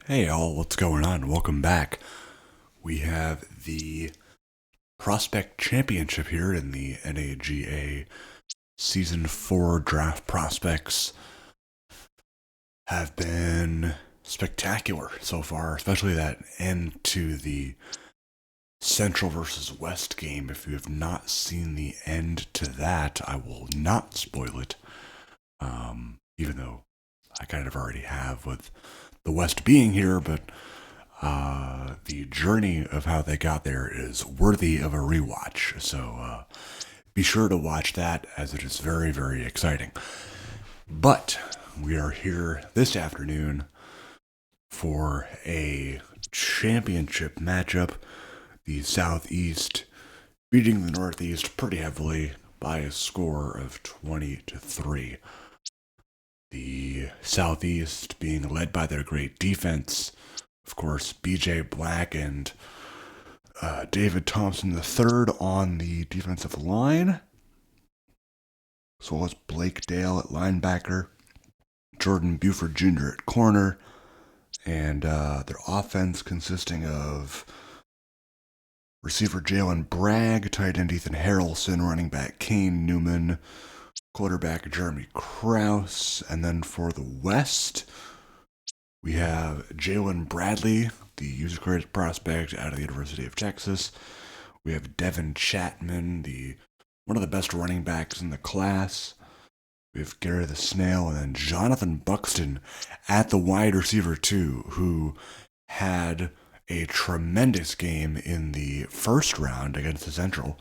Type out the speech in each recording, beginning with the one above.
Hey all, what's going on? Welcome back. We have the Prospect Championship here in the NAGA Season 4 draft prospects. Have been spectacular so far, especially that end to the Central versus West game. If you have not seen the end to that, I will not spoil it, even though I kind of already have with the West being here, but the journey of how they got there is worthy of a rewatch. So be sure to watch that, as it is very, very exciting. But we are here this afternoon for a championship matchup. The Southeast beating the Northeast pretty heavily by a score of 20-3. The Southeast being led by their great defense. Of course, B.J. Black and David Thompson III on the defensive line, as well as Blake Dale at linebacker, Jordan Buford Jr. at corner, and their offense consisting of receiver Jalen Bragg, tight end Ethan Harrelson, running back Kane Newman, quarterback Jeremy Krause, and then for the West, we have Jalen Bradley, the user-created prospect out of the University of Texas. We have Devin Chapman, one of the best running backs in the class. We have Gary the Snail, and then Jonathan Buxton at the wide receiver too, who had a tremendous game in the first round against the Central.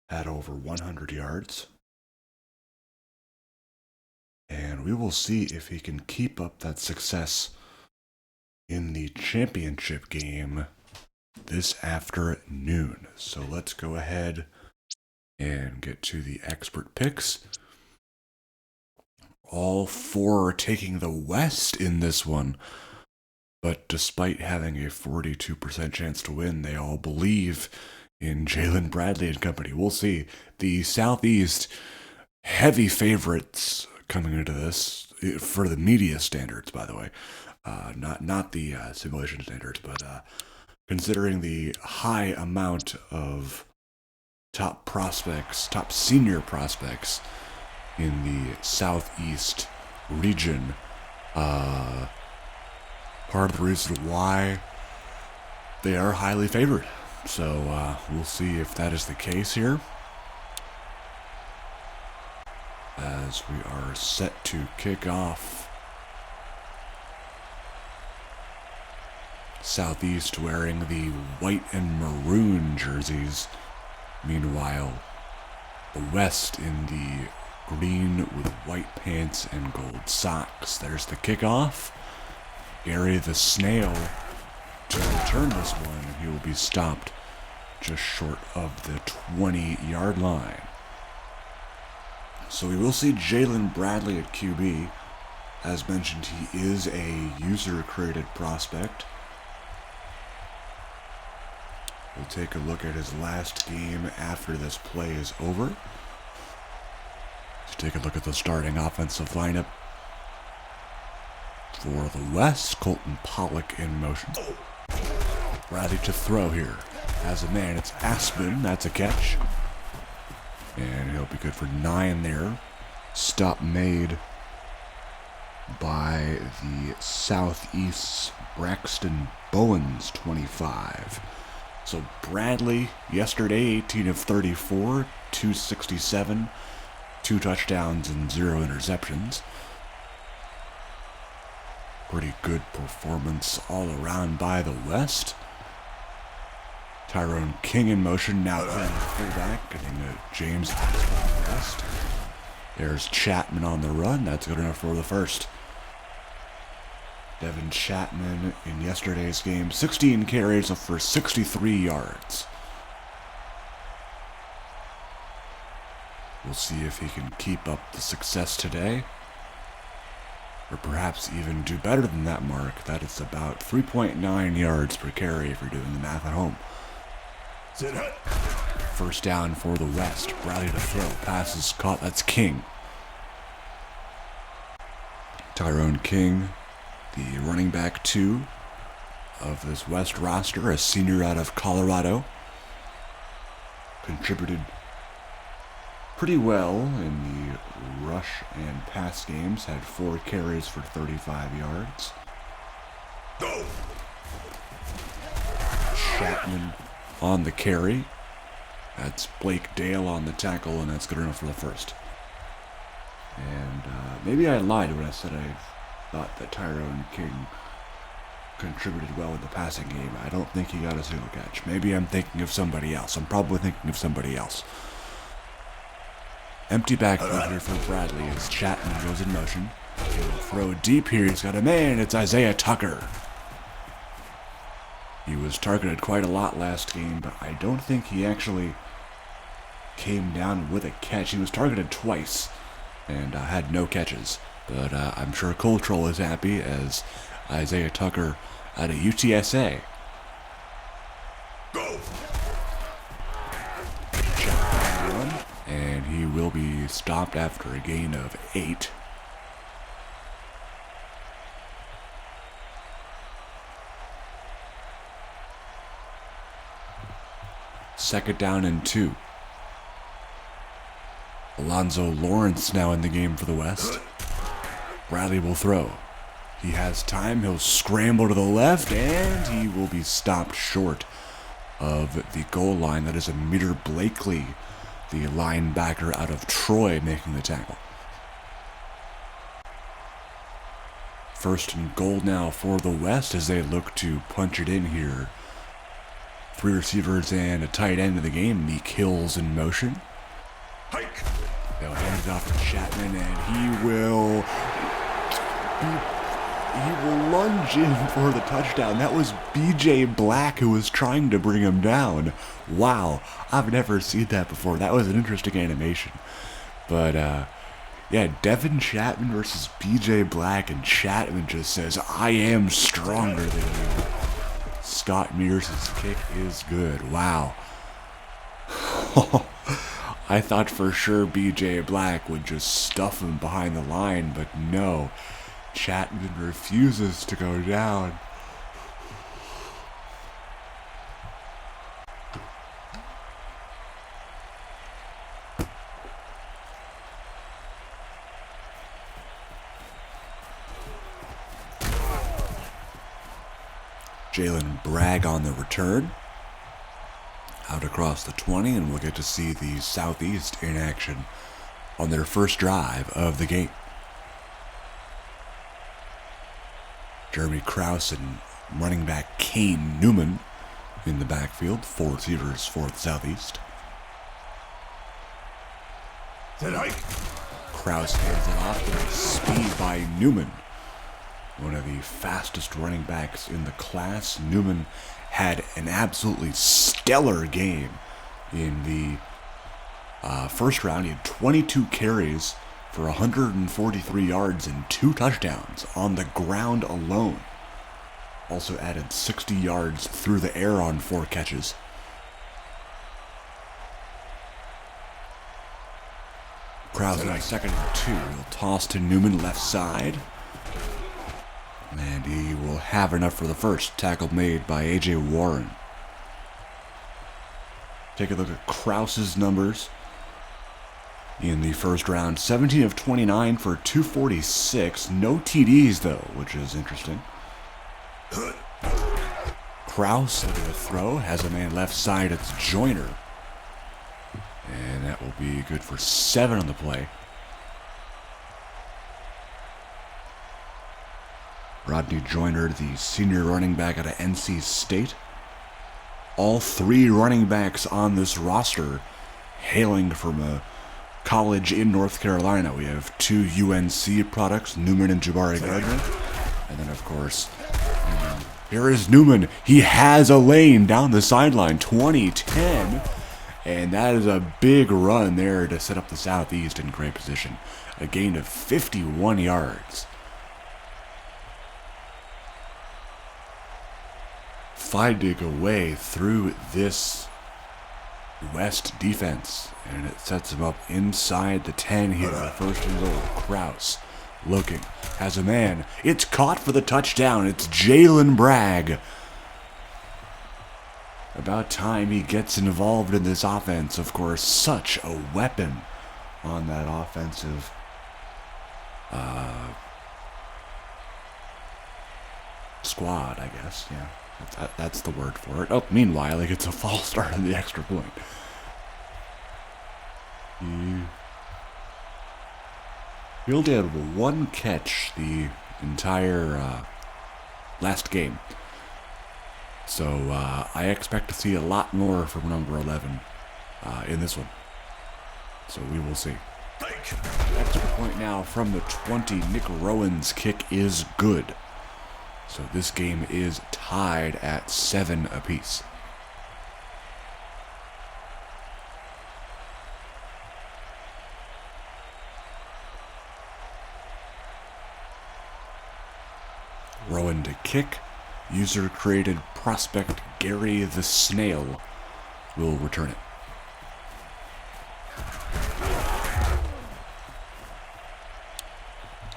Had over 100 yards. And we will see if he can keep up that success in the championship game this afternoon. So let's go ahead and get to the expert picks. All four are taking the West in this one. But despite having a 42% chance to win, they all believe in Jalen Bradley and company. We'll see. The Southeast, heavy favorites coming into this, for the media standards, by the way, not the simulation standards, but considering the high amount of top senior prospects in the Southeast region, part of the reason why they are highly favored. So we'll see if that is the case here, as we are set to kick off. Southeast wearing the white and maroon jerseys. Meanwhile, the West in the green with white pants and gold socks. There's the kickoff. Gary the Snail to return this one. He will be stopped just short of the 20-yard line. So we will see Jalen Bradley at QB. As mentioned, he is a user-created prospect. We'll take a look at his last game after this play is over. Let's take a look at the starting offensive lineup. For the West, Colton Pollock in motion. Bradley to throw here. As a man, it's Aspen. That's a catch. And he'll be good for 9 there. Stop made by the Southeast's Braxton Bowens, 25. So Bradley, yesterday, 18 of 34, 267, 2 touchdowns and 0 interceptions. Pretty good performance all around by the West. Tyrone King in motion, now playing fullback, getting James West. There's Chapman on the run. That's good enough for the first. Devin Chapman in yesterday's game, 16 carries for 63 yards. We'll see if he can keep up the success today, or perhaps even do better than that mark. That is about 3.9 yards per carry if you're doing the math at home. First down for the West. Bradley to throw. Passes caught. That's King. Tyrone King the running back 2 of this West roster, a senior out of Colorado. Contributed pretty well in the rush and pass games, had 4 carries for 35 yards. Go! Chapman on the carry. That's Blake Dale on the tackle, and that's good enough for the first. And maybe I lied when I said I thought that Tyrone King contributed well in the passing game. I don't think he got a single catch. Maybe I'm thinking of somebody else. I'm probably thinking of somebody else. Empty backfield here for Bradley as Chapman goes in motion. He'll throw deep here. He's got a man. It's Isaiah Tucker. He was targeted quite a lot last game, but I don't think he actually came down with a catch. He was targeted twice and had no catches. But I'm sure Coltrol is happy as Isaiah Tucker out of UTSA. Go! And he will be stopped after a gain of 8. Second down and 2. Alonzo Lawrence now in the game for the West. Bradley will throw. He has time. He'll scramble to the left, and he will be stopped short of the goal line. That is Amir Blakely, the linebacker out of Troy, making the tackle. First and goal now for the West as they look to punch it in here. 3 receivers and a tight end of the game. Meek Hill's in motion. They'll hand it off to Chapman, and he will lunge in for the touchdown. That was B.J. Black who was trying to bring him down. Wow, I've never seen that before. That was an interesting animation. But, yeah, Devin Chapman versus B.J. Black, and Chapman just says, I am stronger than you. Scott Mears' kick is good. Wow. I thought for sure B.J. Black would just stuff him behind the line, but no. Chapman refuses to go down. Jalen Bragg on the return. Out across the 20, and we'll get to see the Southeast in action on their first drive of the game. Jeremy Krause and running back Kane Newman in the backfield. 4 receivers for the Southeast. Krause hands it off with speed by Newman. One of the fastest running backs in the class. Newman had an absolutely stellar game in the first round. He had 22 carries for 143 yards and 2 touchdowns on the ground alone. Also added 60 yards through the air on 4 catches. Krause on second and 2. He'll toss to Newman left side. And he will have enough for the first. Tackle made by A.J. Warren. Take a look at Krause's numbers in the first round. 17 of 29 for 246. No TDs, though, which is interesting. Krause looking to throw. Has a man left side. It's Joyner. And that will be good for 7 on the play. Rodney Joyner, the senior running back out of NC State. All 3 running backs on this roster hailing from a college in North Carolina. We have 2 UNC products, Newman and Jabari Gardner. And then, of course, here is Newman. He has a lane down the sideline, 20-10. And that is a big run there to set up the Southeast in great position. A gain of 51 yards. Finding a way through this West defense, and it sets him up inside the 10 here. First and goal. Krause Looking, has a man. It's caught for the touchdown. It's Jalen Bragg. About time he gets involved in this offense. Of course, such a weapon on that offensive squad, I guess. Yeah, that's the word for it. Oh, meanwhile, he gets a false start on the extra point. He only had one catch the entire last game. So I expect to see a lot more from number 11 in this one. So we will see. Extra point now from the 20. Nick Rowan's kick is good. So this game is tied at 7 apiece. Rowan to kick. User created prospect Gary the Snail will return it.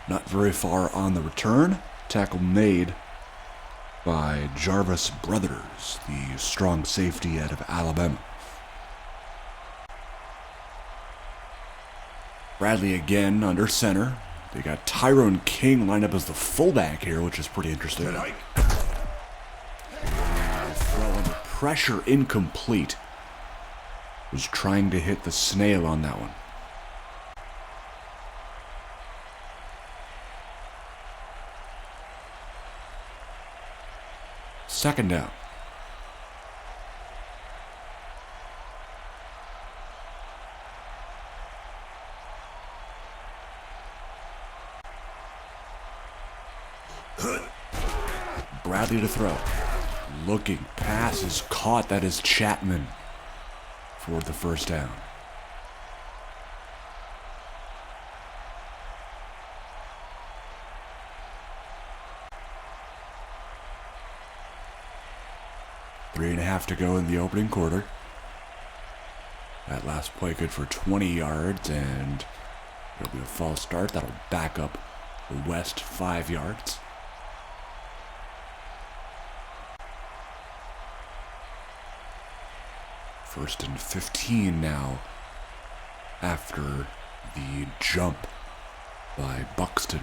Not very far on the return. Tackle made by Jarvis Brothers, the strong safety out of Alabama. Bradley again under center. They got Tyrone King lined up as the fullback here, which is pretty interesting. Throw under pressure, incomplete. Was trying to hit the snail on that one. Second down. Bradley to throw. Looking, pass is caught. That is Chapman for the first down. Three and a half to go in the opening quarter. That last play good for 20 yards, and it'll be a false start. That'll back up the West 5 yards. First and 15 now after the jump by Buxton.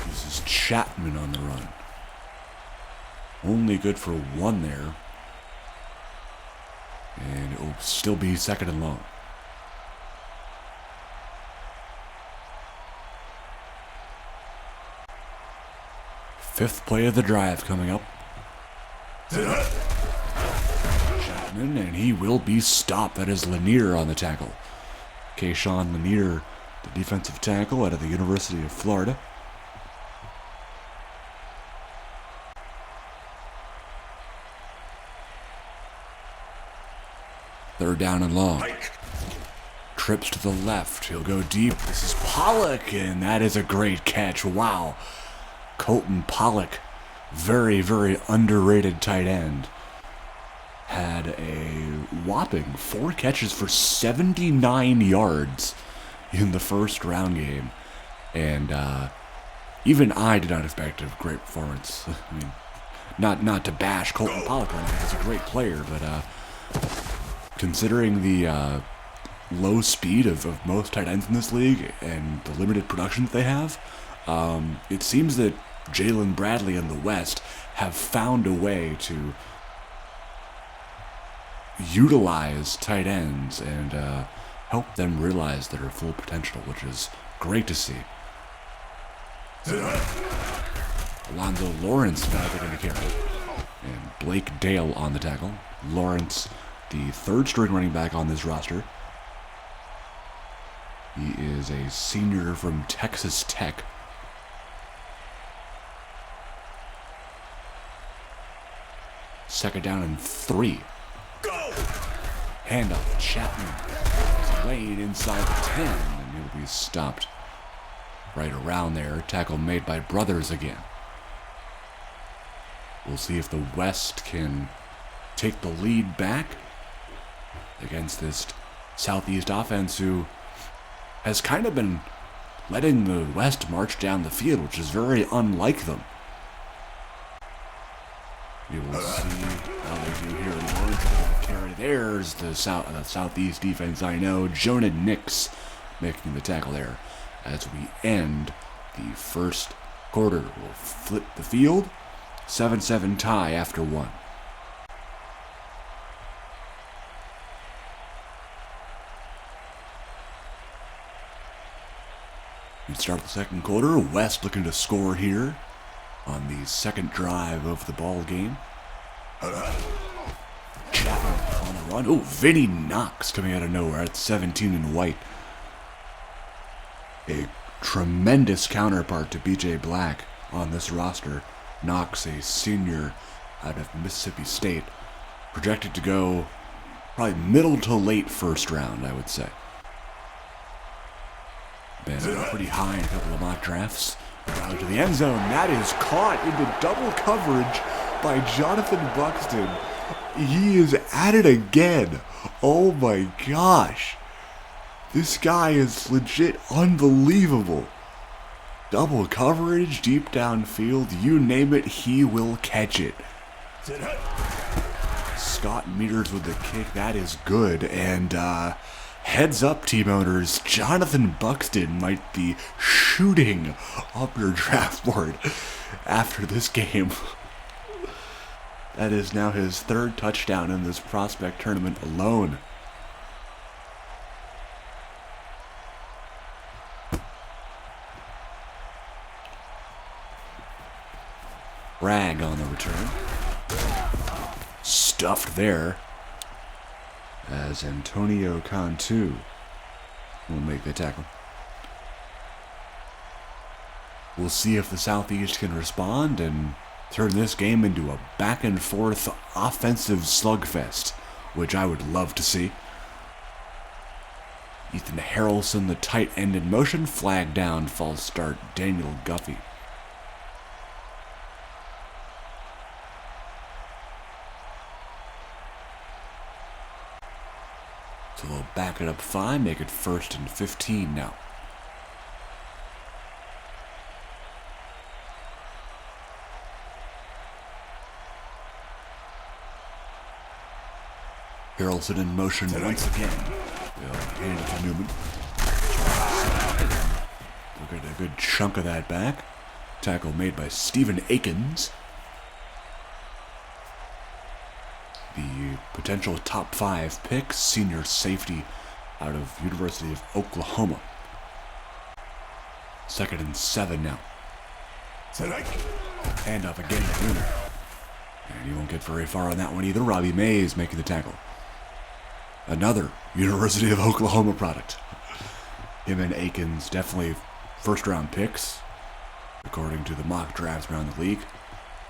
This is Chapman on the run. Only good for one there. And it will still be second and long. Fifth play of the drive coming up. Chapman, and he will be stopped. That is Lanier on the tackle. Kayshawn Lanier, the defensive tackle out of the University of Florida. Third down and long. Trips to the left. He'll go deep. This is Pollock, and that is a great catch. Wow. Colton Pollock, very, very underrated tight end, had a whopping 4 catches for 79 yards in the first round game. And even I did not expect a great performance. I mean, not to bash Colton Pollock or anything. He's a great player, but considering the low speed of most tight ends in this league and the limited production that they have, it seems that Jalen Bradley and the West have found a way to utilize tight ends and help them realize their full potential, which is great to see. Alonzo Lawrence now getting the carry. And Blake Dale on the tackle. Lawrence, the third string running back on this roster. He is a senior from Texas Tech. Second down and 3. Go! Handoff. Chapman. Lane inside the 10. And he'll be stopped right around there. Tackle made by Brothers again. We'll see if the West can take the lead back against this Southeast offense who has kind of been letting the West march down the field, which is very unlike them. We will see how they do here. Carry. There's the Southeast defense. I know. Jonah Nix making the tackle there. As we end the first quarter, we'll flip the field. 7-7 tie after one. We start the second quarter. West looking to score here on the second drive of the ball game. Chapman on the run. Oh, Vinny Knox coming out of nowhere at 17 in white. A tremendous counterpart to B.J. Black on this roster. Knox, a senior out of Mississippi State, projected to go probably middle to late first round, I would say. Been pretty high in a couple of mock drafts. Down to the end zone. That is caught into double coverage by Jonathan Buxton. He is at it again. Oh my gosh. This guy is legit unbelievable. Double coverage, deep downfield, you name it, he will catch it. Scott Meters with the kick, that is good. And heads up, team owners, Jonathan Buxton might be shooting up your draft board after this game. That is now his third touchdown in this prospect tournament alone. Bragg on the return. Stuffed there as Antonio Cantu will make the tackle. We'll see if the Southeast can respond and turn this game into a back and forth offensive slugfest, which I would love to see. Ethan Harrelson, the tight end in motion, flag down, false start, Daniel Guffey. So they'll back it up 5, make it 1st and 15 now. Harrelson in motion once again. They'll hand it to Newman. We'll get a good chunk of that back. Tackle made by Stephen Akins. The potential top 5 pick, senior safety out of University of Oklahoma. 2nd and 7 now. Hand off again to Newman. And he won't get very far on that one either. Robbie Mays making the tackle. Another University of Oklahoma product. Him and Akins definitely first-round picks, according to the mock drafts around the league.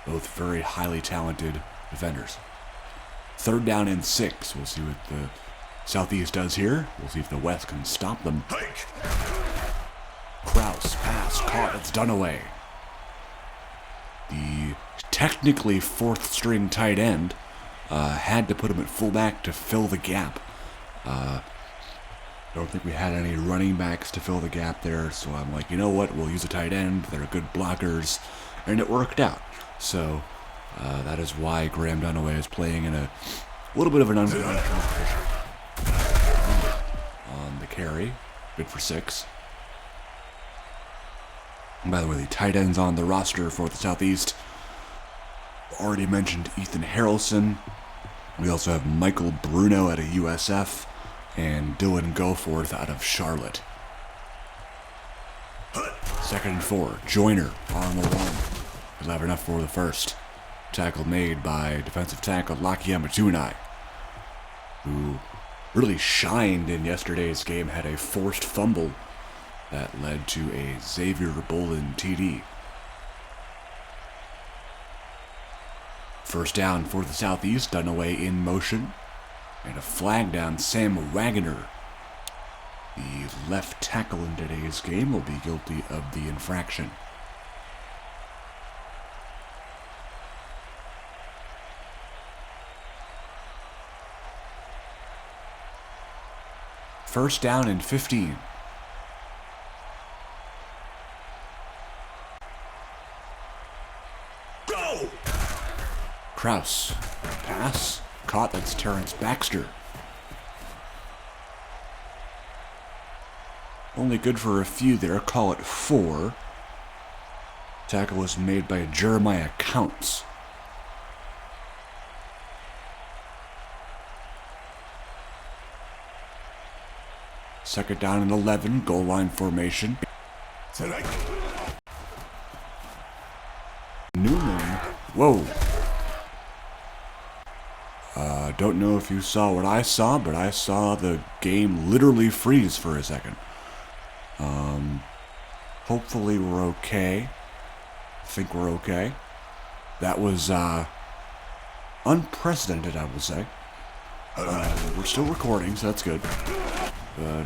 Both very highly talented defenders. 3rd down and 6. We'll see what the Southeast does here. We'll see if the West can stop them. Kraus, pass, caught, it's Dunaway. The technically 4th-string tight end had to put him at fullback to fill the gap. Don't think we had any running backs to fill the gap there, so I'm like, you know what, we'll use a tight end. They're good blockers, and it worked out. So that is why Graham Dunaway is playing in a little bit of an unconventional position. On the carry, good for 6. And by the way, the tight ends on the roster for the Southeast, already mentioned Ethan Harrelson. We also have Michael Bruno out of USF and Dylan Goforth out of Charlotte. 2nd and 4. Joyner on the run. He'll have enough for the first. Tackle made by defensive tackle Lakia Matunai, who really shined in yesterday's game, had a forced fumble that led to a Xavier Bolin TD. First down for the Southeast, Dunaway in motion. And a flag down, Sam Wagner. The left tackle in today's game will be guilty of the infraction. First down and 15. Go! Kraus. Pass. Caught. That's Terrence Baxter. Only good for a few there. Call it 4. Tackle was made by Jeremiah Counts. Second down and 11. Goal line formation. Newman. Whoa. Don't know if you saw what I saw, but I saw the game literally freeze for a second. Hopefully we're okay. I think we're okay. That was unprecedented, I will say. We're still recording, so that's good. But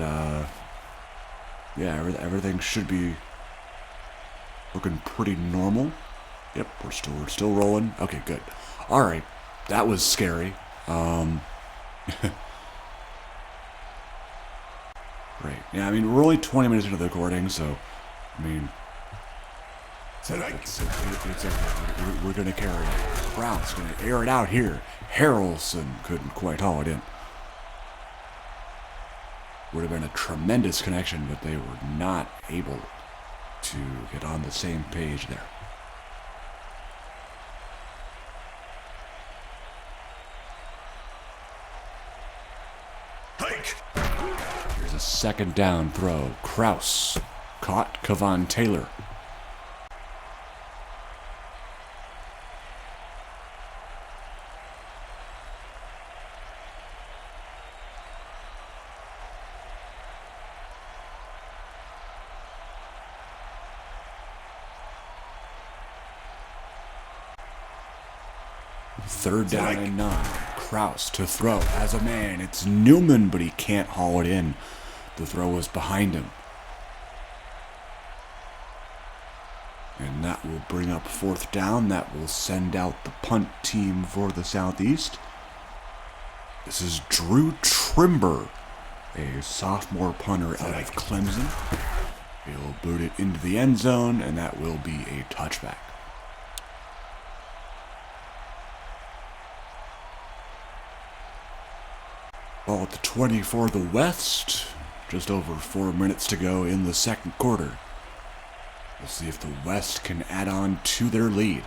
yeah, everything should be looking pretty normal. Yep, we're still rolling. Okay, good. All right, that was scary. Great. Yeah, I mean, we're only 20 minutes into the recording, so I mean, it's okay. We're gonna carry it. Kraus gonna air it out here. Harrelson couldn't quite haul it in. Would have been a tremendous connection, but they were not able to get on the same page there. Here's a second down throw. Kraus caught Kevon Taylor. Third down and 9. Kraus to throw. Has a man. It's Newman, but he can't haul it in. The throw was behind him. And that will bring up fourth down. That will send out the punt team for the Southeast. This is Drew Trimber, a sophomore punter out of Clemson. He'll boot it into the end zone, and that will be a touchback. Ball at the 20 for the West. Just over 4 minutes to go in the second quarter. We'll see if the West can add on to their lead.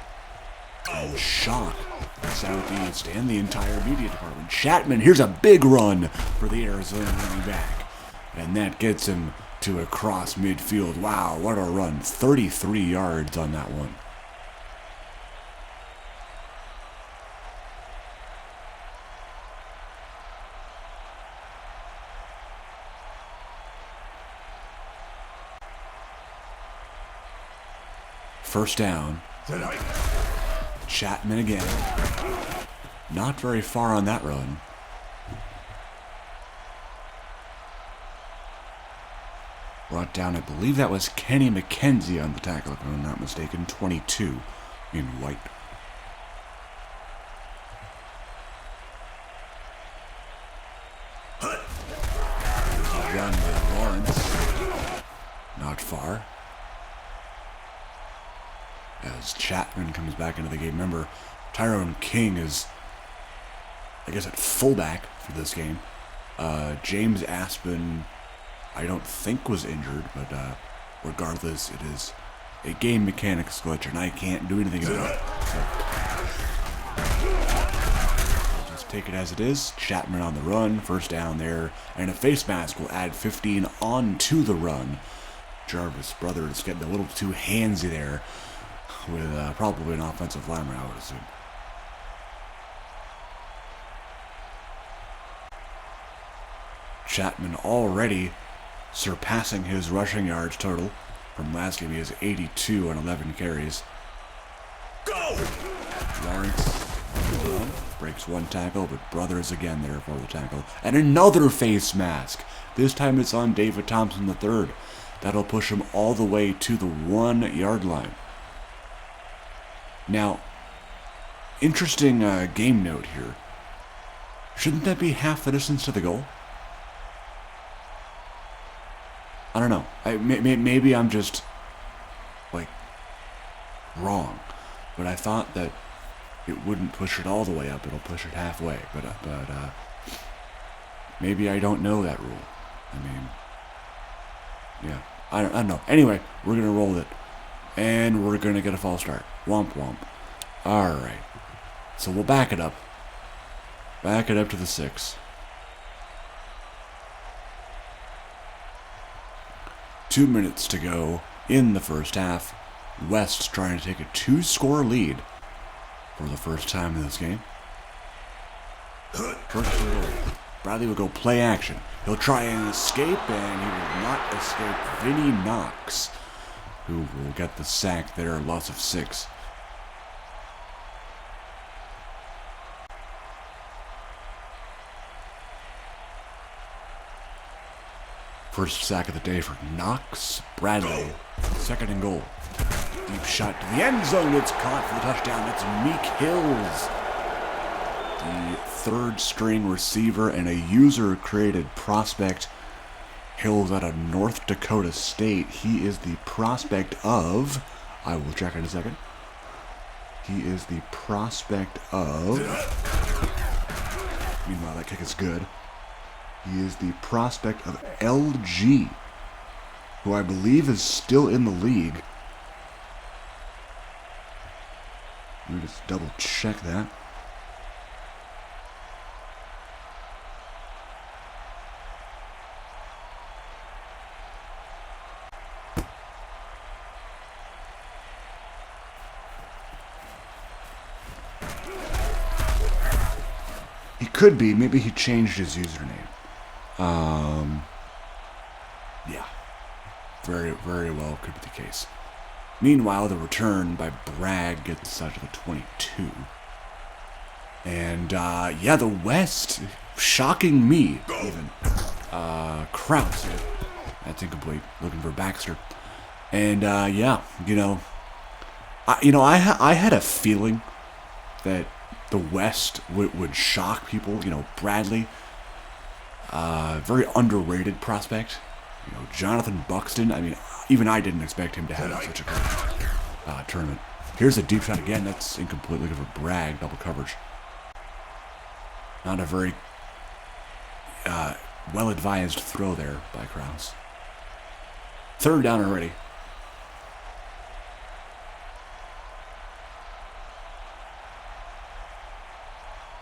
And shock the Southeast and the entire media department. Chapman, here's a big run for the Arizona running back. And that gets him to across midfield. Wow, what a run. 33 yards on that one. First down. Chapman again. Not very far on that run. Brought down, I believe that was Kenny McKenzie on the tackle, if I'm not mistaken. 22 in white. Run by Lawrence. Not far. As Chapman comes back into the game. Remember, Tyrone King is, I guess, at fullback for this game. James Aspen, I don't think was injured, but regardless, it is a game mechanics glitch, and I can't do anything about it. So, I'll just take it as it is. Chapman on the run, first down there, and a face mask will add 15 on to the run. Jarvis Brothers getting a little too handsy there with probably an offensive lineman, I would assume. Chapman already surpassing his rushing yards total from last game. He has 82 on 11 carries. Go! Lawrence breaks one tackle, but Brothers again there for the tackle. And another face mask. This time it's on David Thompson III. That'll push him all the way to the 1 yard line. Now, interesting game note here. Shouldn't that be half the distance to the goal? I don't know. Maybe I'm just, like, wrong. But I thought that it wouldn't push it all the way up. It'll push it halfway. But maybe I don't know that rule. I mean, yeah. I don't know. Anyway, we're going to roll it. And we're going to get a false start. Womp womp. Alright. So we'll back it up. Back it up to the 6. 2 minutes to go in the first half. West trying to take a 2-score lead for the first time in this game. First and goal. Bradley will go play action. He'll try and escape, and he will not escape. Vinny Knox, who will get the sack there, loss of 6. First sack of the day for Knox. Bradley, second and goal. Deep shot to the end zone. It's caught for the touchdown. It's Meek Hills, the third-string receiver and a user-created prospect. Hills out of North Dakota State. He is the prospect of... I will check in a second. He is the prospect of... Meanwhile, that kick is good. He is the prospect of LG, who I believe is still in the league. Let me just double check that. He could be. Maybe he changed his username. Yeah. Very, very well could be the case. Meanwhile, the return by Bragg gets out to the 22. And, yeah, the West, shocking me, even. Krause, that's incomplete, looking for Baxter. And, yeah, I had a feeling that the West would shock people. Bradley, very underrated prospect. Jonathan Buxton, I mean, even I didn't expect him to have such a good tournament. Here's a deep shot again. That's incomplete. Looking for Bragg. Double coverage. Not a very well-advised throw there by Krause. Third down already.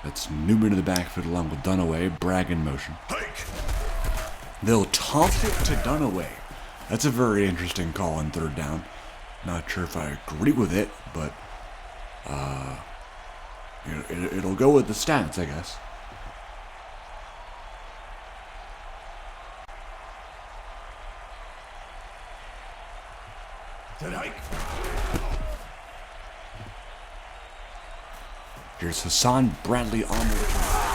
That's Newman in the backfield along with Dunaway. Bragg in motion. They'll toss it to Dunaway. That's a very interesting call on third down. Not sure if I agree with it, but it'll go with the stats, I guess. Here's Hassan Bradley on the return.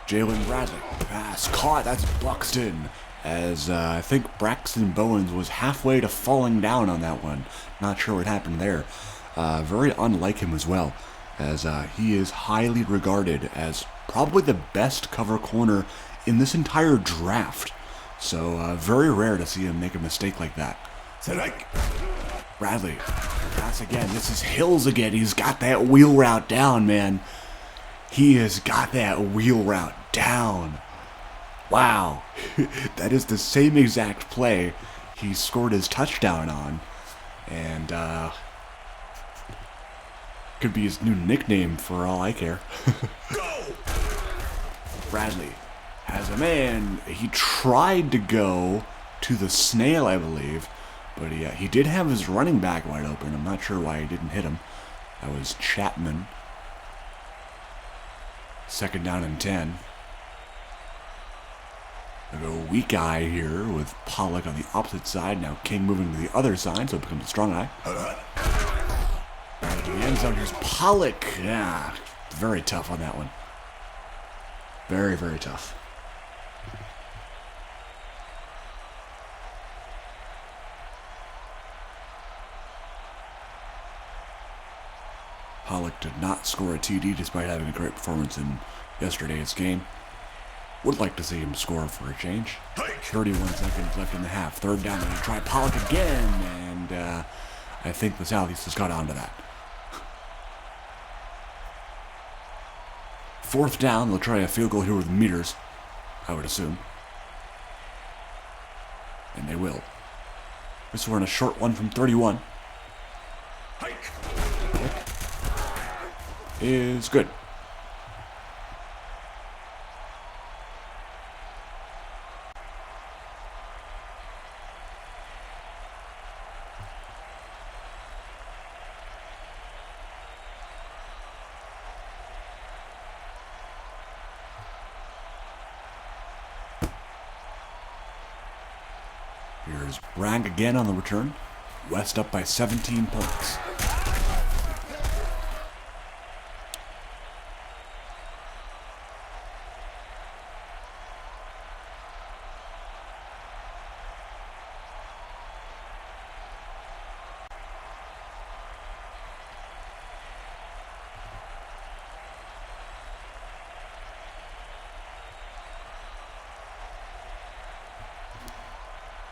Jalen Bradley, pass caught. That's Buxton. As I think Braxton Bowens was halfway to falling down on that one. Not sure what happened there. Very unlike him as well, as he is highly regarded as probably the best cover corner in this entire draft. So very rare to see him make a mistake like that. Bradley, pass again. This is Hills again. He's got that wheel route down, man. He has got that wheel route down. Wow. That is the same exact play he scored his touchdown on. And, could be his new nickname for all I care. Bradley has a man. He tried to go to the snail, I believe. But he did have his running back wide open. I'm not sure why he didn't hit him. That was Chapman. Second down and 10. I go weak eye here with Pollock on the opposite side. Now King moving to the other side, so it becomes a strong eye. The end zone. Here's Pollock. Yeah, very tough on that one. Very, very tough. Pollock did not score a TD despite having a great performance in yesterday's game. Would like to see him score for a change. 31 seconds left in the half. Third down, they're going to try Pollock again, and I think the Southeast has got onto that. Fourth down, they'll try a field goal here with meters, I would assume. And they will. This one a short one from 31. Is good. Here's Bragg again on the return. West up by 17 points.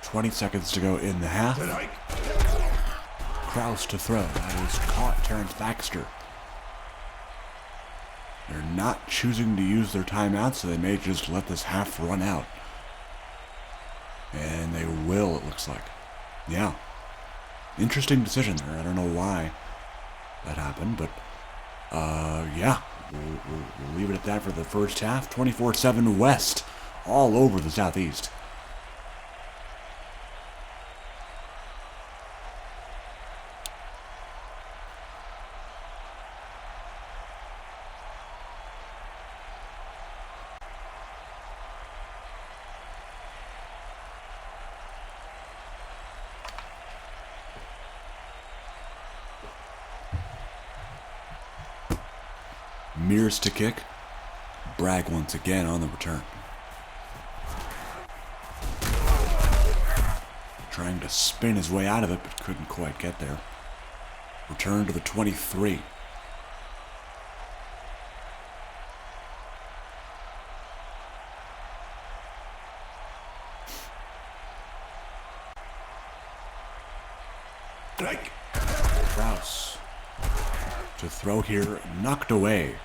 .20 seconds to go in the half. Kraus to throw. That is caught. Terrence Baxter. They're not choosing to use their timeout, so they may just let this half run out. And they will, it looks like. Yeah. Interesting decision there. I don't know why that happened, but yeah. We'll leave it at that for the first half. 24-7 West. All over the Southeast. Mears to kick. Bragg once again on the return. Trying to spin his way out of it, but couldn't quite get there. Return to the 23. Kraus to throw here, knocked away.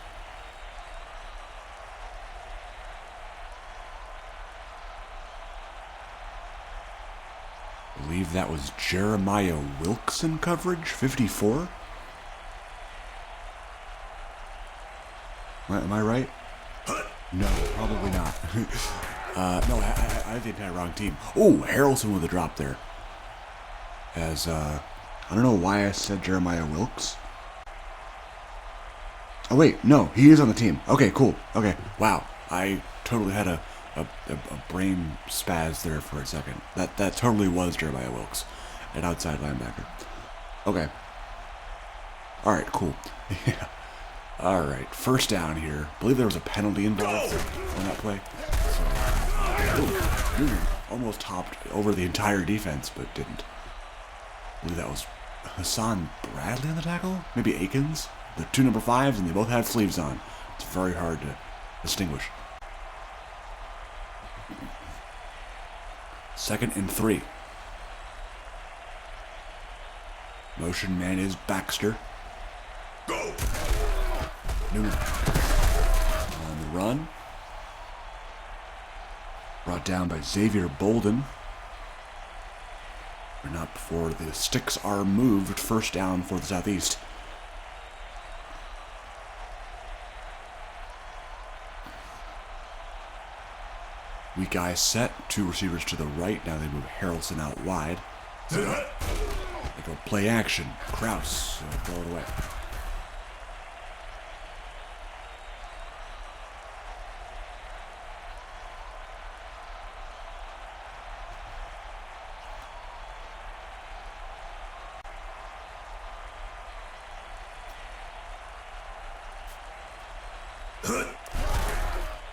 I believe that was Jeremiah Wilkson coverage, 54. Am I right? No, probably not. No, I think I had the wrong team. Oh, Harrelson with a drop there. As, I don't know why I said Jeremiah Wilkes. Oh, wait, no, he is on the team. Okay, cool. Okay, wow. I totally had a brain spaz there for a second. That totally was Jeremiah Wilkes, an outside linebacker. Okay. Alright, cool. Yeah. Alright, first down here. I believe there was a penalty involved on that play. So, Newman almost hopped over the entire defense, but didn't. I believe that was Hassan Bradley on the tackle? Maybe Akins? The two number 5s, and they both had sleeves on. It's very hard to distinguish. 2nd and 3. Motion man is Baxter. Go! Newman on the run. Brought down by Xavier Bolden. But not before the sticks are moved. First down for the Southeast. Weak eye set. 2 receivers to the right. Now they move Harrelson out wide. They go play action. Kraus throw it away.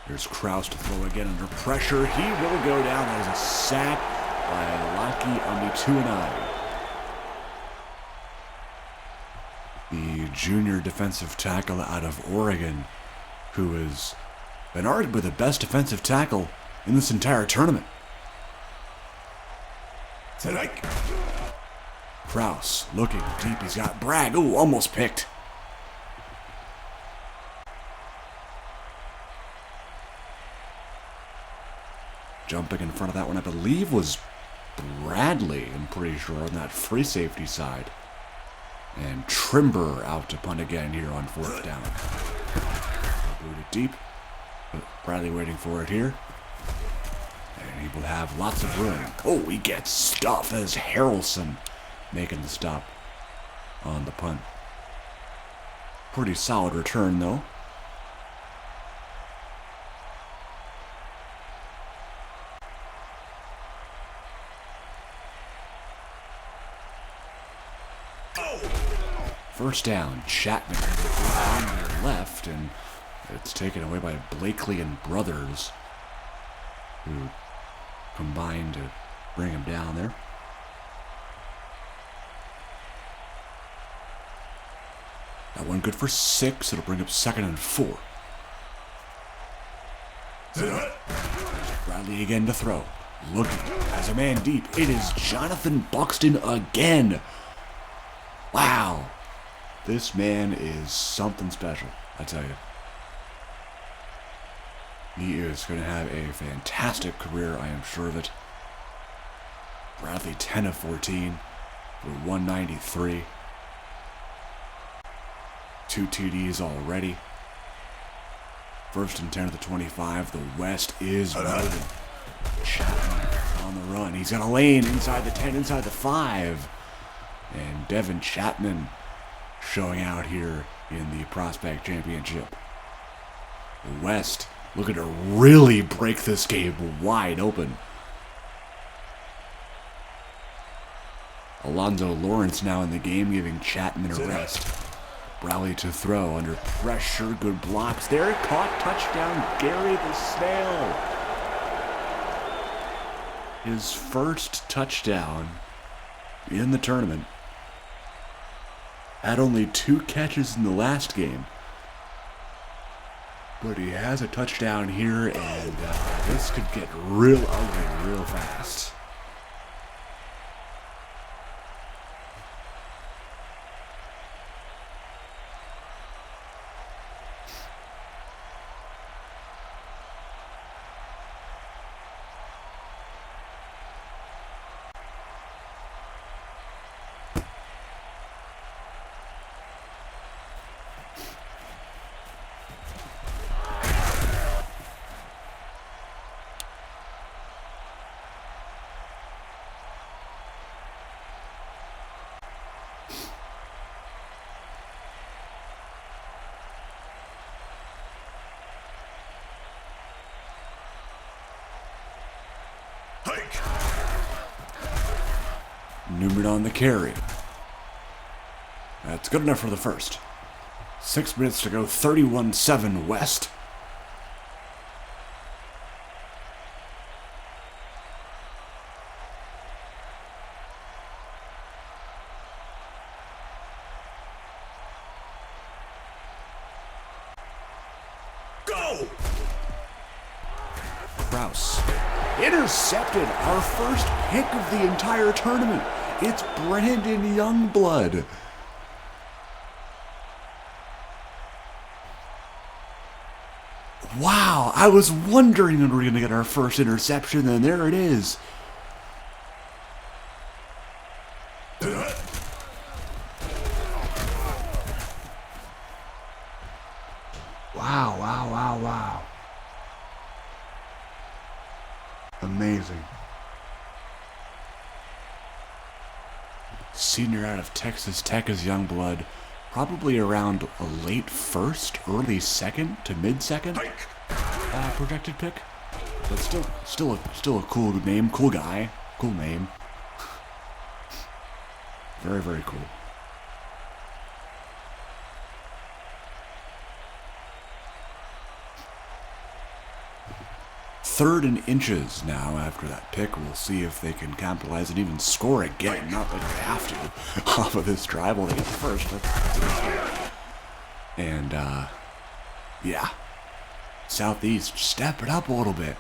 Here's Kraus to throw again under pressure. He will go down. That is a sack by Laki Amituanai. The junior defensive tackle out of Oregon, who has been arguably the best defensive tackle in this entire tournament. Kraus looking deep. He's got Bragg. Ooh, almost picked. Jumping in front of that one, I believe, was Bradley, I'm pretty sure, on that free safety side. And Trimber out to punt again here on 4th down. Boot it deep. Bradley waiting for it here. And he will have lots of room. Oh, he gets stuffed as Harrelson making the stop on the punt. Pretty solid return, though. First down, Chapman on their left, and it's taken away by Blakely and Brothers, who combined to bring him down there. That one good for 6. It'll bring up 2nd and 4. Bradley again to throw. Looking as a man deep. It is Jonathan Buxton again. Wow. This man is something special, I tell you. He is going to have a fantastic career, I am sure of it. Bradley 10 of 14 for 193. 2 TDs already. 1st and 10 of the 25. The West is moving. Chapman on the run. He's got a lane inside the 10, inside the 5. And Devin Chapman showing out here in the Prospect Championship. The West looking to really break this game wide open. Alonzo Lawrence now in the game, giving Chapman a rest. Bradley to throw under pressure. Good blocks there. Caught. Touchdown. Gary the Snail. His first touchdown in the tournament. Had only 2 catches in the last game. But he has a touchdown here, and this could get real ugly real fast. Newman on the carry. That's good enough for the first. 6 minutes to go, 31-7 West. Go! Kraus intercepted, our first pick of the entire tournament. It's Brandon Youngblood. Wow, I was wondering when we were going to get our first interception, and there it is. Wow, wow, wow, wow. Amazing. Senior out of Texas Tech is Youngblood. Probably around a late first, early second to mid-second projected pick. But still a cool name, cool guy, cool name. Very, very cool. 3rd and inches now after that pick. We'll see if they can capitalize and even score again. Not that they have to off of this drive. Well, they get the first. And, yeah. Southeast, step it up a little bit.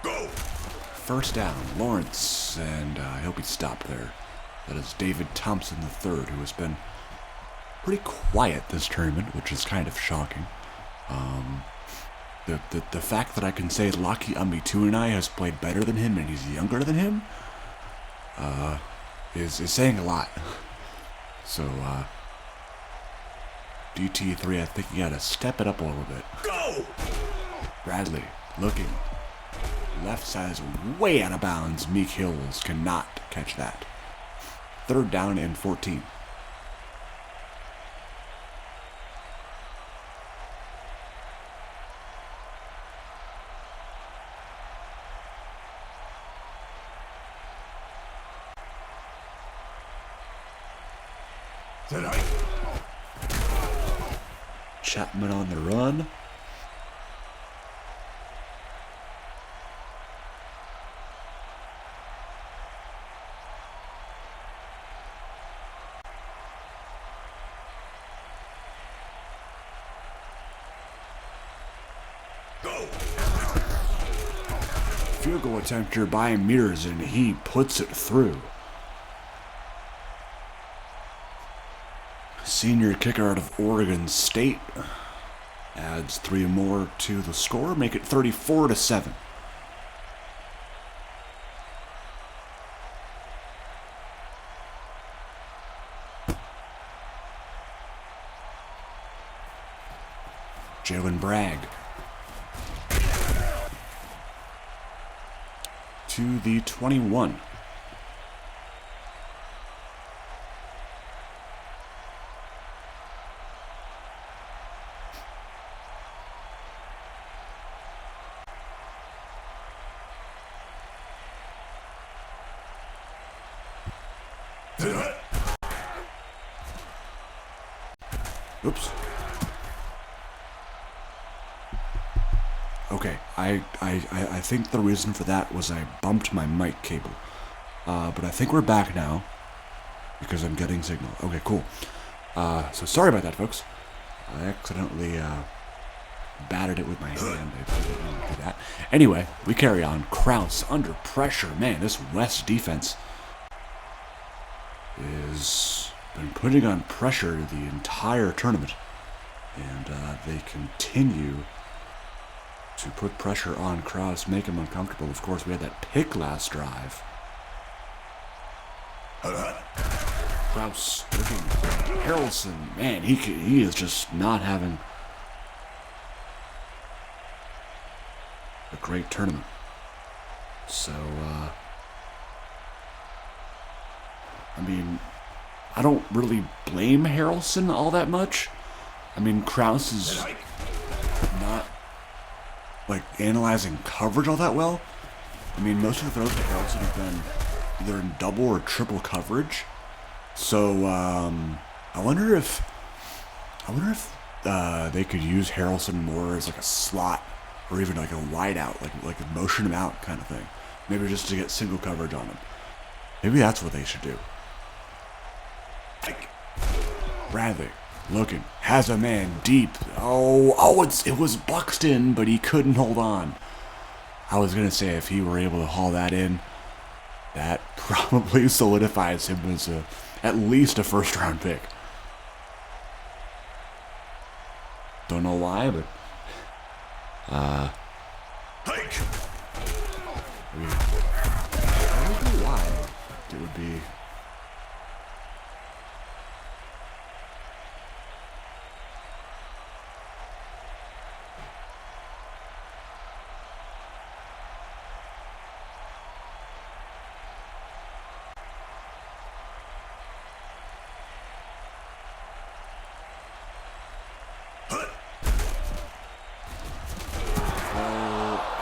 Go! First down, Lawrence, and I hope he stopped there. That is David Thompson III, who has been pretty quiet this tournament, which is kind of shocking. The fact that I can say Laki Amituinai has played better than him and he's younger than him is saying a lot. So, DT3, I think you gotta step it up a little bit. Go! Bradley, looking. Left side is way out of bounds. Meek Hills cannot catch that. 3rd down and 14. Tonight. Chapman on the run. Go! Field goal attempt here by Mears, and he puts it through. Senior kicker out of Oregon State adds 3 more to the score, make it 34-7. Jalen Bragg to the 21. Tonight. Oops. Okay, I think the reason for that was I bumped my mic cable. But I think we're back now because I'm getting signal. Okay, cool. So sorry about that, folks. I accidentally batted it with my hand. I didn't mean to do that. Anyway, we carry on. Kraus under pressure. Man, this West defense is been putting on pressure the entire tournament, and they continue to put pressure on Kraus, make him uncomfortable. Of course, we had that pick last drive. Kraus looking. Harrelson, man, he is just not having a great tournament. So, I mean, I don't really blame Harrelson all that much. I mean, Kraus is not, like, analyzing coverage all that well. I mean, most of the throws to Harrelson have been either in double or triple coverage. So, I wonder if they could use Harrelson more as like a slot or even like a wide out, like a motion him out kind of thing. Maybe just to get single coverage on him. Maybe that's what they should do. Bradley looking, has a man deep. It was Buxton, but he couldn't hold on. I was gonna say if he were able to haul that in, that probably solidifies him as at least a first-round pick. Don't know why, but Hike. I mean, I don't know why it would be.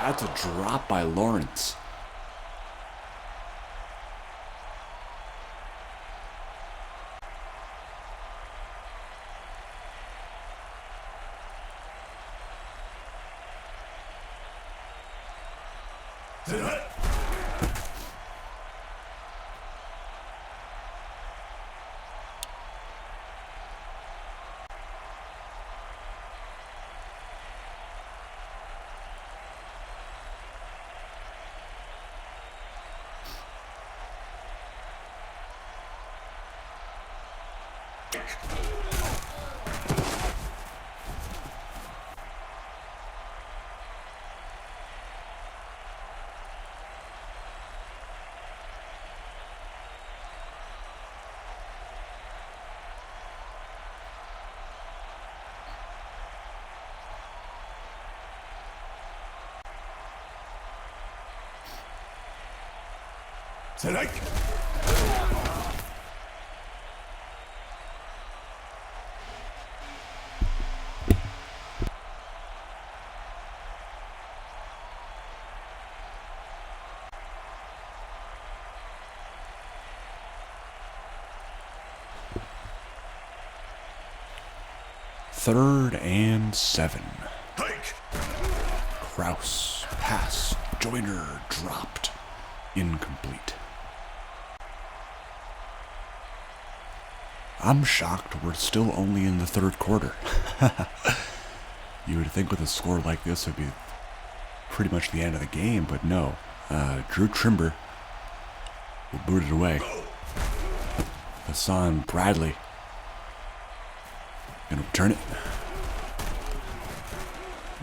That's a drop by Lawrence. Strike. Third and 7. Hike. Kraus, pass, Joyner dropped, incomplete. I'm shocked we're still only in the third quarter. You would think with a score like this it would be pretty much the end of the game, but no. Drew Trimber will boot it away. Hassan Bradley gonna return it.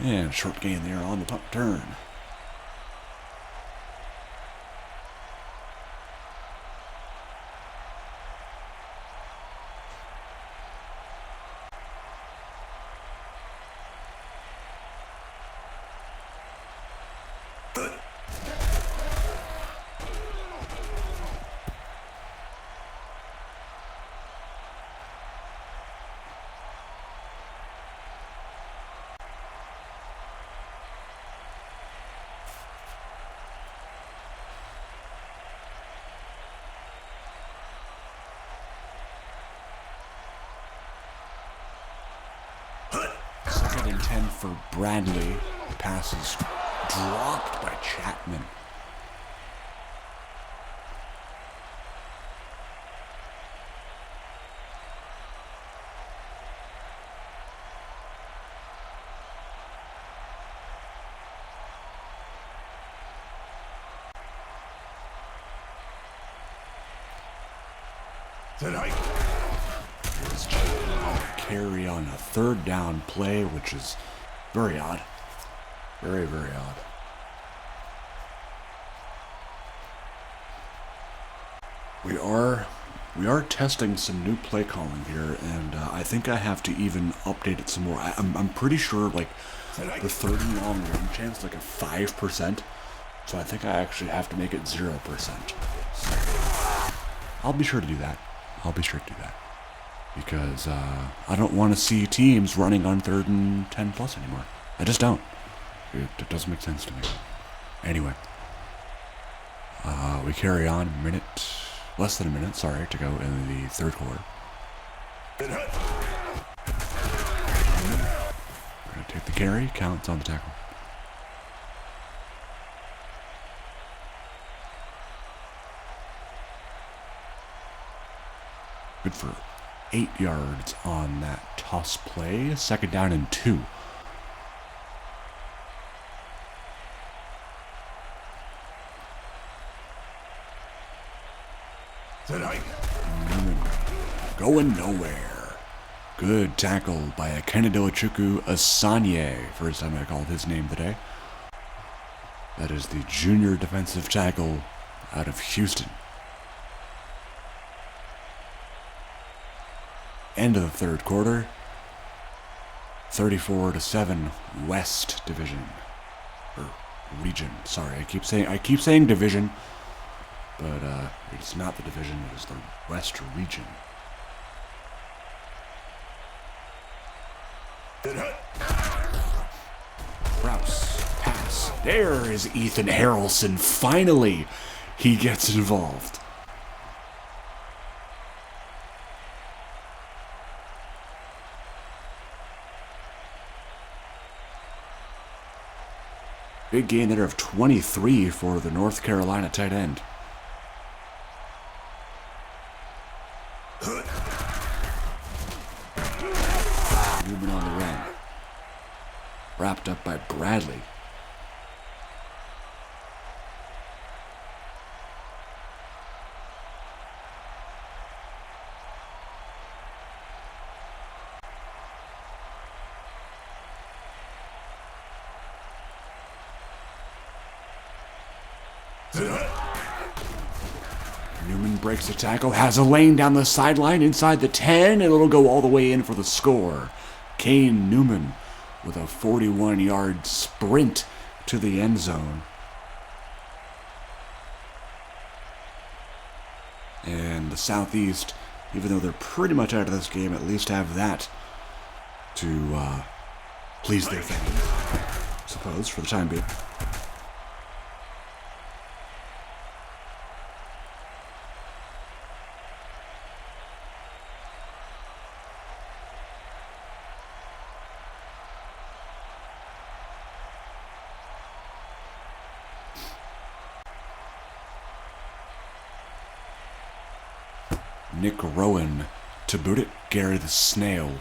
And short gain there on the punt turn. Second and 10 for Bradley. Pass is dropped by Chapman. Strike. Carry on a third down play, which is very odd. Very, very odd. We are testing some new play calling here, and I think I have to even update it some more. I'm pretty sure like the third and long run chance is like a 5%, so I think I actually have to make it 0%. So I'll be sure to do that. Because I don't want to see teams running on 3rd and 10 plus anymore. I just don't. It doesn't make sense to me. Anyway, we carry on less than a minute, to go in the third quarter. We're going to take the carry, counts on the tackle. Good for 8 yards on that toss play. Second down and 2. Going nowhere. Good tackle by Akennedochukwu Asanye. First time I called his name today. That is the junior defensive tackle out of Houston. End of the third quarter. 34-7 West Division. Or region. Sorry, I keep saying division. But it's not the division, it is the West region. Rouse, pass. There is Ethan Harrelson. Finally, he gets involved. Big gain there of 23 for the North Carolina tight end. Newman on the run. Wrapped up by Bradley. Newman breaks the tackle, has a lane down the sideline inside the 10, and it'll go all the way in for the score. Kane Newman with a 41-yard sprint to the end zone. And the Southeast, even though they're pretty much out of this game, at least have that to please their fans, I suppose, for the time being. Nick Rowan to boot it. Gary the Snail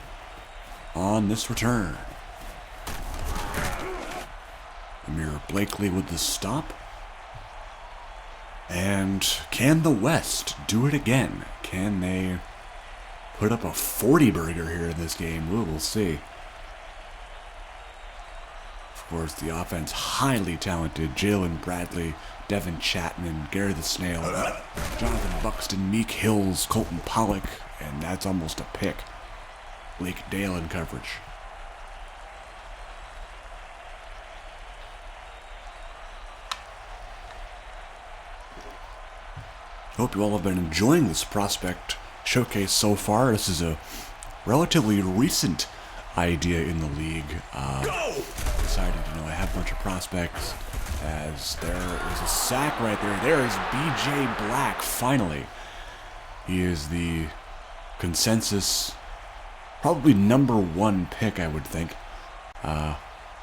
on this return. Amir Blakely with the stop. And can the West do it again? Can they put up a 40-burger here in this game? We'll see. Of course, the offense highly talented. Jalen Bradley, Devin Chapman, Gary the Snail, Jonathan Buxton, Meek Hills, Colton Pollock, and that's almost a pick. Blake Dale in coverage. Hope you all have been enjoying this prospect showcase so far. This is a relatively recent idea in the league. Decided, I have a bunch of prospects. As there is a sack right there. There is B.J. Black, finally. He is the consensus, probably number one pick, I would think.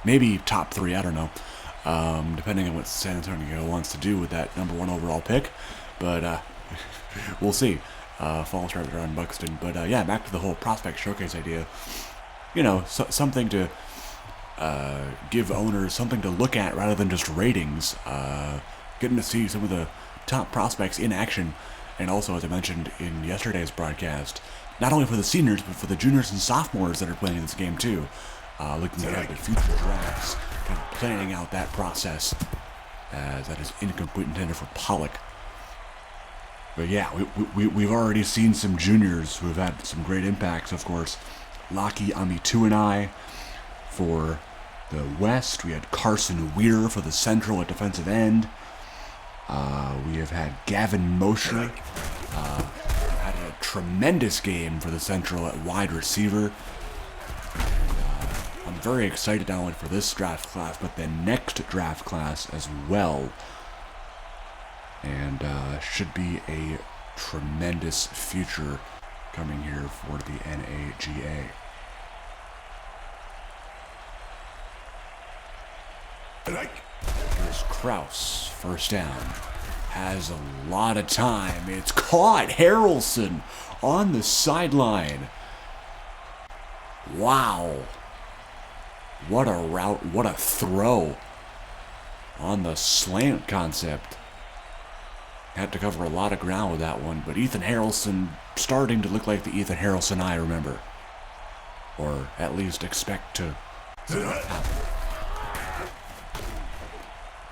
Maybe top three, I don't know. Depending on what San Antonio wants to do with that number one overall pick. But we'll see. Falls right around Buxton. But yeah, back to the whole prospect showcase idea. Something to give owners something to look at rather than just ratings. Getting to see some of the top prospects in action, and also, as I mentioned in yesterday's broadcast, not only for the seniors but for the juniors and sophomores that are playing in this game too. Looking at the future drafts, kind of planning out that process, as that is incomplete intended for Pollock. But yeah, we've already seen some juniors who have had some great impacts. Of course, Laki Amituanai for the West. We had Carson Weir for the Central at defensive end. We have had Gavin Mosher. Had a tremendous game for the Central at wide receiver. I'm very excited not only for this draft class, but the next draft class as well. And should be a tremendous future coming here for the NAGA. Here's Kraus, first down. Has a lot of time. It's caught. Harrelson on the sideline. Wow. What a route. What a throw. On the slant concept. Had to cover a lot of ground with that one, but Ethan Harrelson starting to look like the Ethan Harrelson I remember. Or at least expect to happen.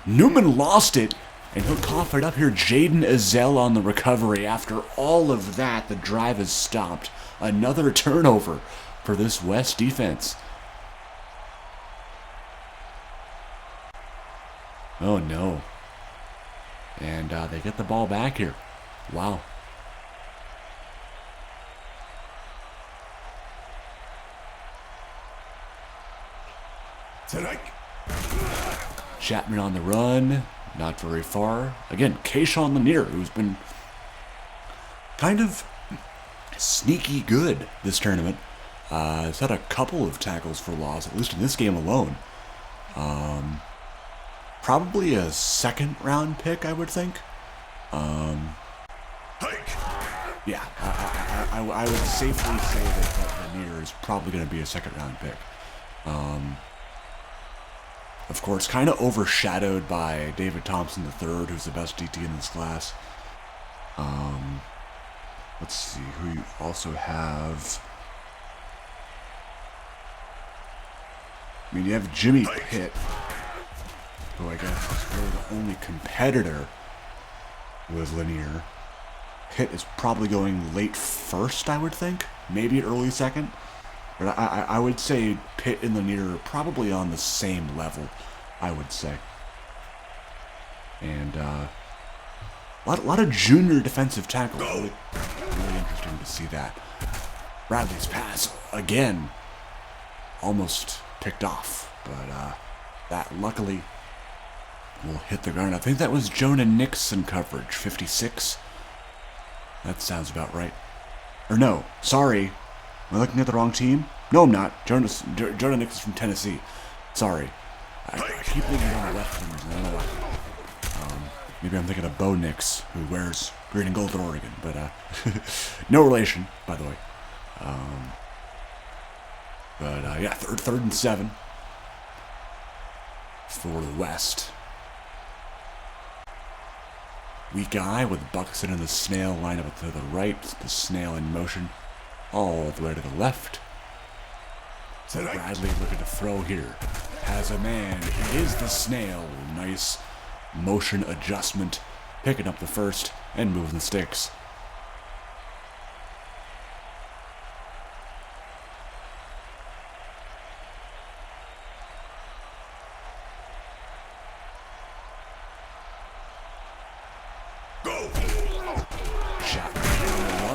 Newman lost it, and he'll cough it up here. Jaden Ezell on the recovery. After all of that, the drive is stopped. Another turnover for this West defense. Oh no. And they get the ball back here. Wow. Chapman on the run. Not very far. Again, Kayshawn Lanier, who's been kind of sneaky good this tournament. Has had a couple of tackles for loss, at least in this game alone. probably a second round pick, I would think. Yeah, I would safely say that Lanier is probably going to be a second round pick. Of course, kind of overshadowed by David Thompson III, who's the best DT in this class. Let's see who you also have. I mean, you have Jimmy Pitt, who I guess is really the only competitor with Lanier. Pitt is probably going late first, I would think. Maybe early second. But I would say Pitt and Lanier are probably on the same level, I would say. And a lot of junior defensive tackles. Really interesting to see that. Bradley's pass, again, almost picked off. But that luckily will hit the ground. I think that was Jonah Nixon coverage, 56. That sounds about right. Or no, sorry. Am I looking at the wrong team? No, I'm not. Jonah Nixon from Tennessee. Sorry. I keep thinking on the left fingers, and I don't know why. Maybe I'm thinking of Bo Nix, who wears green and gold for Oregon. But, no relation, by the way. Yeah, third and 7 for the West. Weak eye with Buxton and the Snail line up to the right. The Snail in motion all the way to the left. So Bradley looking to throw here. Has a man. He is the Snail. Nice motion adjustment. Picking up the first and moving the sticks.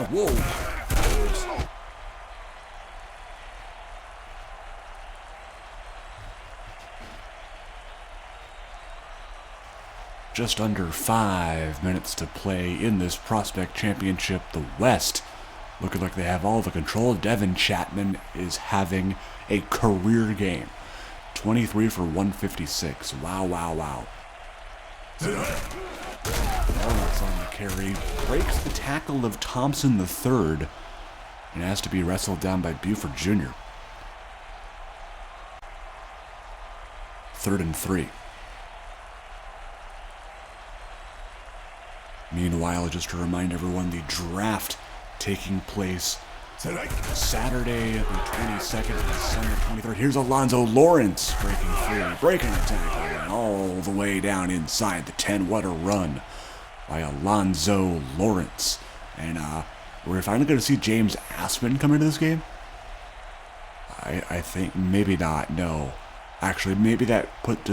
Whoa! Just under 5 minutes to play in this Prospect Championship. The West looking like they have all the control. Devin Chapman is having a career game. 23 for 156. Wow, wow, wow. Lawrence on the carry, breaks the tackle of Thompson III, and has to be wrestled down by Buford Jr. 3rd and 3. Meanwhile, just to remind everyone, the draft taking place Saturday the 22nd and Sunday the 23rd. Here's Alonzo Lawrence breaking the tackle, and all the way down inside the 10. What a run by Alonzo Lawrence. And we're finally going to see James Aspen come into this game. I think maybe not. No, actually, maybe does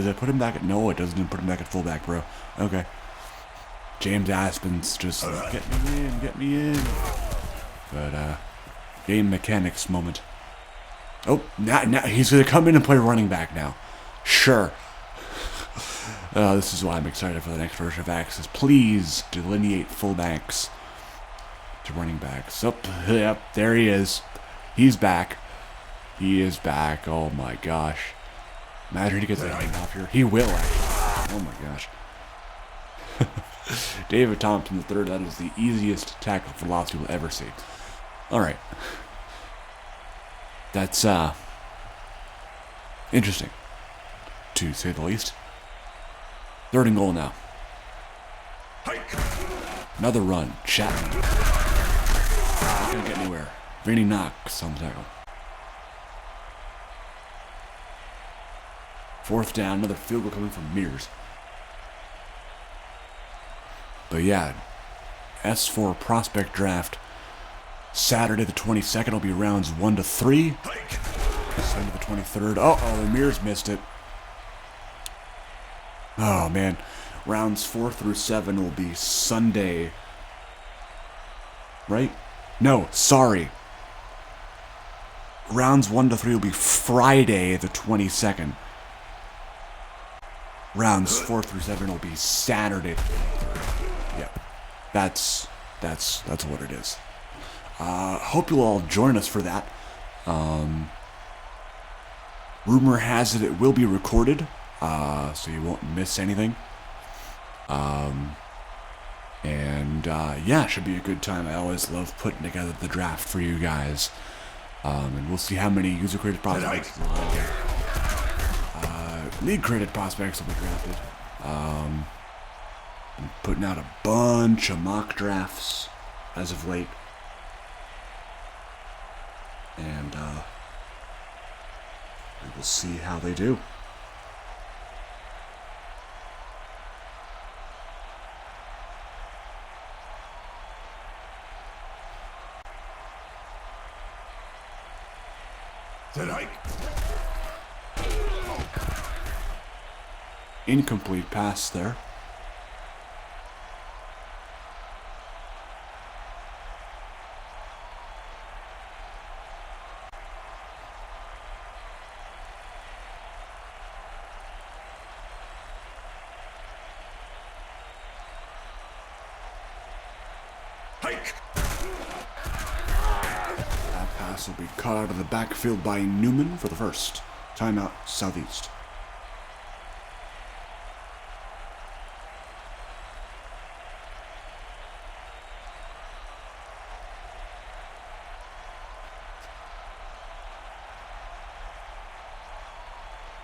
that put him back at? No, it doesn't put him back at fullback, bro. Okay, James Aspen's just get me in. But game mechanics moment. Oh, now he's going to come in and play running back now. Sure. This is why I'm excited for the next version of Axis. Please delineate fullbacks to running backs. Oh, yep, there he is. He's back. He is back. Oh my gosh. Imagine he gets a hang off here. He will, actually. Oh my gosh. David Thompson III, that is the easiest tackle velocity we'll ever see. Alright. That's, interesting, to say the least. 3rd and goal now. Another run. Chapman. Not going to get anywhere. Vinny Knox on the tackle. 4th down. Another field goal coming from Mears. But yeah, S4 Prospect Draft. Saturday the 22nd will be rounds 1 to 3. Sunday the 23rd. Uh-oh, Mears missed it. Oh, man. Rounds 4 through 7 will be Sunday. Right? No, sorry. Rounds 1 to 3 will be Friday the 22nd. Rounds 4 through 7 will be Saturday the 23rd. Yeah. That's what it is. Hope you'll all join us for that. Rumor has it will be recorded. so you won't miss anything. Yeah, it should be a good time. I always love putting together the draft for you guys. And we'll see how many user-created prospects league-created prospects will be drafted. I'm putting out a bunch of mock drafts as of late. And we will see how they do. Set hike. Incomplete pass there. Hike. That pass will be caught out of the backfield by Newman for the first. Timeout, Southeast.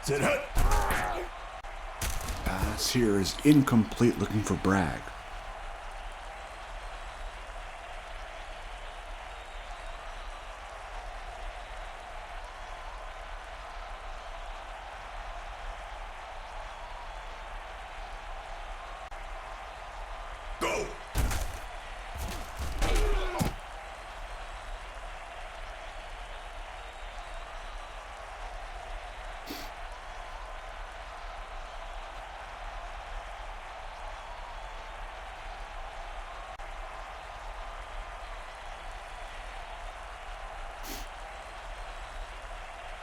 Set hut. Pass here is incomplete, looking for Bragg. Go.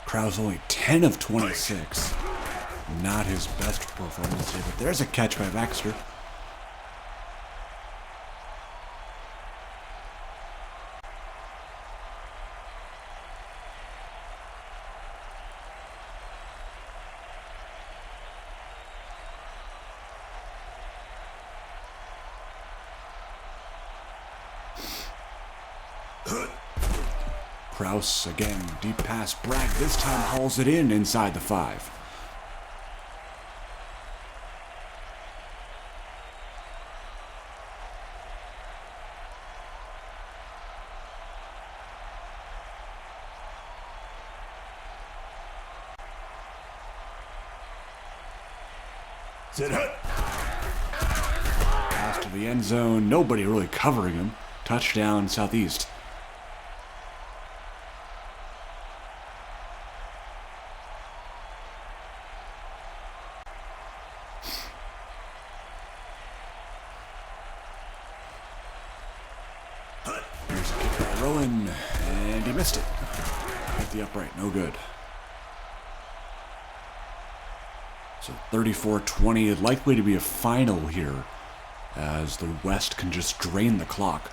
Krause only 10 of 26. Not his best performance here, but there's a catch by Baxter. Krause again, deep pass. Bragg this time hauls it in inside the 5. Set hut. Pass to the end zone. Nobody really covering him. Touchdown, Southeast. Here's a kick by Rowan, and he missed it. Hit the upright, no good. So 34-20, likely to be a final here, as the West can just drain the clock.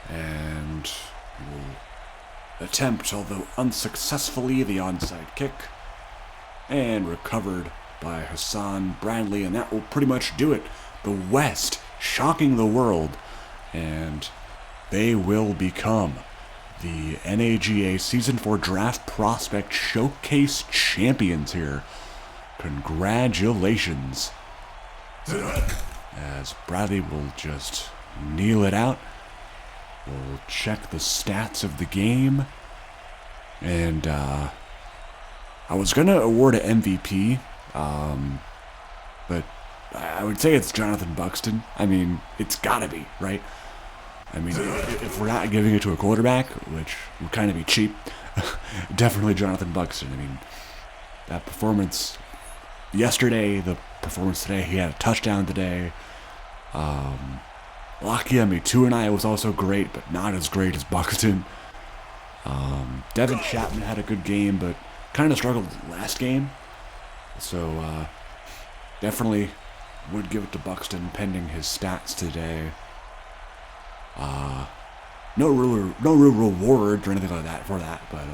And will attempt, although unsuccessfully, the onside kick. And recovered by Hassan Bradley, and that will pretty much do it. The West shocking the world, and they will become the NAGA Season 4 Draft Prospect Showcase champions here. Congratulations. As Bradley will just kneel it out. We'll check the stats of the game. And I was going to award an MVP, but I would say it's Jonathan Buxton. I mean, it's got to be, right? I mean, if we're not giving it to a quarterback, which would kind of be cheap, definitely Jonathan Buxton. I mean, that performance yesterday, the performance today, he had a touchdown today. Lakiemi Tuanai was also great, but not as great as Buxton. Devin Chapman had a good game, but kind of struggled last game. So, definitely would give it to Buxton pending his stats today. No real rewards or anything like that for that, but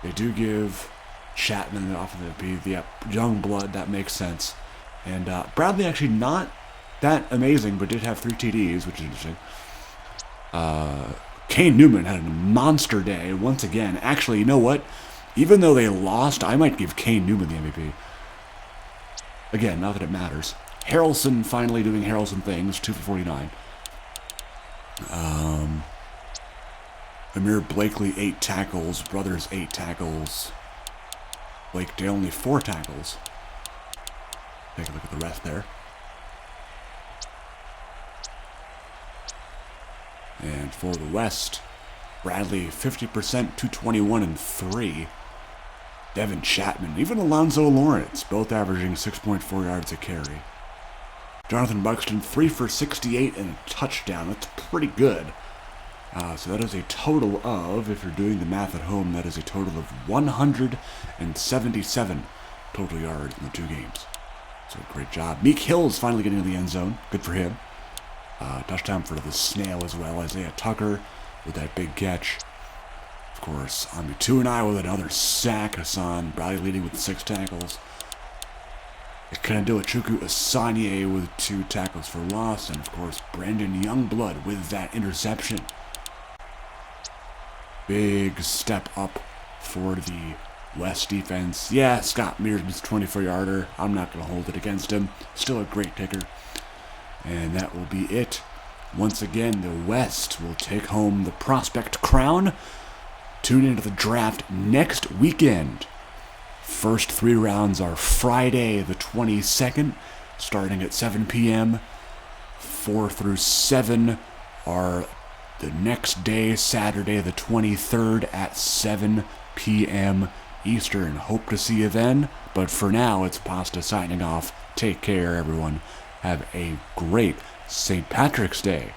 They do give Chapman the offensive MVP. Yep, young blood, that makes sense. And Bradley actually not that amazing, but did have 3 TDs, which is interesting. Kane Newman had a monster day once again. Actually, you know what? Even though they lost, I might give Kane Newman the MVP. Again, not that it matters. Harrelson finally doing Harrelson things, 2 for 49. Amir Blakely, 8 tackles. Brothers, 8 tackles. Blake Day only 4 tackles. Take a look at the rest there. And for the West, Bradley, 50%, 221 and 3. Devin Chapman, even Alonzo Lawrence, both averaging 6.4 yards a carry. Jonathan Buxton, 3 for 68 and a touchdown. That's pretty good. So that is a total of, if you're doing the math at home, that is a total of 177 total yards in the 2 games. So great job. Meek Hill's finally getting into the end zone. Good for him. Touchdown for the snail as well. Isaiah Tucker with that big catch. Of course, Amitu and I with another sack. Hassan Bradley leading with 6 tackles. Kanadua Asanye with 2 tackles for loss. And of course, Brandon Youngblood with that interception. Big step up for the West defense. Yeah, Scott Mearsman's 24-yarder. I'm not going to hold it against him. Still a great kicker. And that will be it. Once again, the West will take home the Prospect crown. Tune into the draft next weekend. First 3 rounds are Friday the 22nd, starting at 7 p.m. 4 through 7 are the next day, Saturday the 23rd at 7 p.m. Eastern. Hope to see you then. But for now, it's Pasta signing off. Take care, everyone. Have a great St. Patrick's Day.